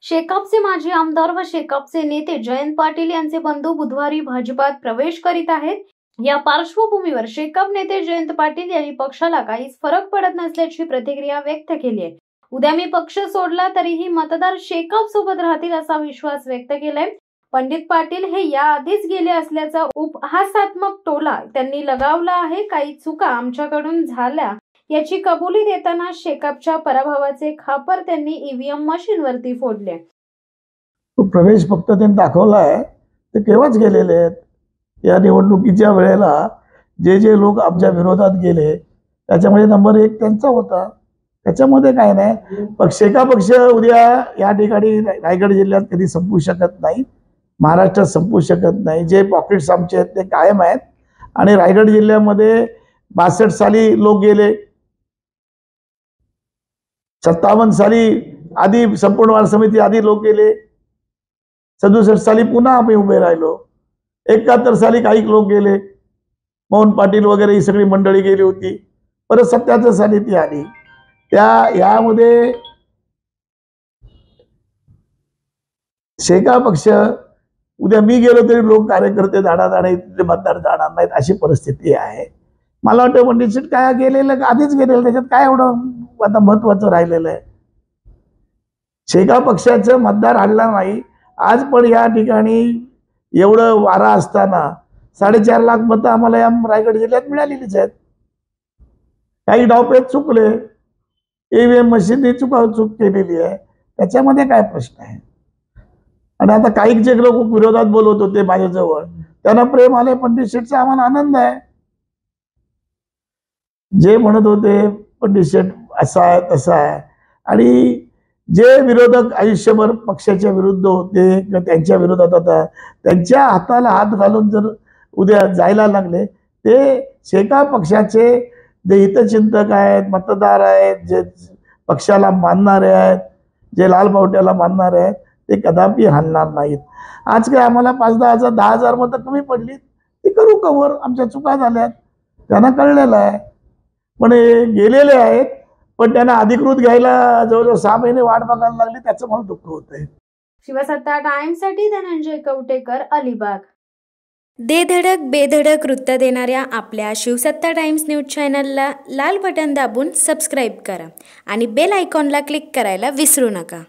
शेकापचे माजी आमदार व शेकापचे नेते जयंत पाटील यांचे बंधू बुधवारी भाजपात प्रवेश करीत आहेत। या पार्श्वभूमीवर शेकाप नेते जयंत पाटील यांनी पक्षाला काहीच फरक पडत नसल्याची प्रतिक्रिया व्यक्त केली आहे। उद्या मी पक्ष सोडला तरीही मतदार शेकाप सोबत राहतील असा विश्वास व्यक्त केलाय। पंडित पाटील हे याआधीच गेले असल्याचा उपहासात्मक टोला त्यांनी लगावला आहे। काही चुका आमच्याकडून झाल्या याची कबुली देताना शेकापच्या पराभवाचे खापर त्यांनी ईव्हीएम मशीनवरती फोडले। प्रवेश फक्त त्यांनी दाखवलाय ते केव्हाच गेलेले आहेत। या निवडणुकीच्या वेळेला जे लोक आमच्या विरोधात गेले त्याच्यामध्ये नंबर 1 त्यांचा होता। त्याच्यामध्ये काय नाही, पक्ष उद्या या ठिकाणी रायगड जिल्ह्यात कधी संपू शकत नाही, महाराष्ट्रात संपू शकत नाही। जे पॉकेट्स आमचे आहेत ते कायम आहेत आणि रायगड जिल्ह्यामध्ये 62 साली लोक गेले, 57 साली आधी संपूर्ण वार समिती आधी लोक गेले, 67 साली पुन्हा आम्ही उभे राहिलो, 71 साली काही लोक गेले, मोहन पाटील वगैरे ही सगळी मंडळी गेली होती, परत 77 साली ती आली। यामध्ये शेका पक्ष उद्या मी गेलो तरी लोक कार्यकर्ते जाणार नाही, मतदार जाणार नाहीत अशी परिस्थिती आहे। मला वाटतं पंडित शेट काय गेलेलं आधीच गेलेलं, त्याच्यात काय एवढं आता महत्वाचं राहिलेलं आहे। शेका पक्षाचं मतदार हलणार नाही। आज पण या ठिकाणी एवढं वारा असताना 4.5 लाख मतं आम्हाला या रायगड जिल्ह्यात मिळालेलीच आहेत। काही डावपेच चुकले, ईव्हीएम मशीनने चूक केलेली आहे, त्याच्यामध्ये काय प्रश्न आहे। आणि आता काही जे लोक विरोधात बोलत होते माझ्याजवळ त्यांना प्रेम आले, पंडित शेटचा आम्हाला आनंद आहे। जे म्हणत होते पंडित शेट असा आहे तसा आहे, आणि जे विरोधक आयुष्यभर पक्षाच्या विरुद्ध होते किंवा त्यांच्या विरोधात होता, त्यांच्या हाताला हात घालून जर उद्या जायला लागले, ते शेका पक्षाचे जे हितचिंतक आहेत, मतदार आहेत, जे पक्षाला मानणारे आहेत, जे लाल बावट्याला मानणारे आहेत, ते कदापि हलणार नाहीत। आज काय आम्हाला 5-10 हजार 10,000 मतं कमी पडली, ते करू कवर, आमच्या चुका झाल्यात त्यांना कळलेलं आहे। पण गेलेले आहेत, पण त्यांना अधिकृत घ्यायला जवळजवळ 6 महिने वाट बघायला लागली, त्याचं मला दुःख होतंय। शिवसत्ता टाइम्ससाठी धनंजय कवटेकर, अलिबाग। धडक बेधडक वृत्त देणाऱ्या आपल्या शिवसत्ता टाइम्स न्यूज चॅनलला लाल बटन दाबून सबस्क्राईब करा आणि बेल आयकॉनला क्लिक करायला विसरू नका।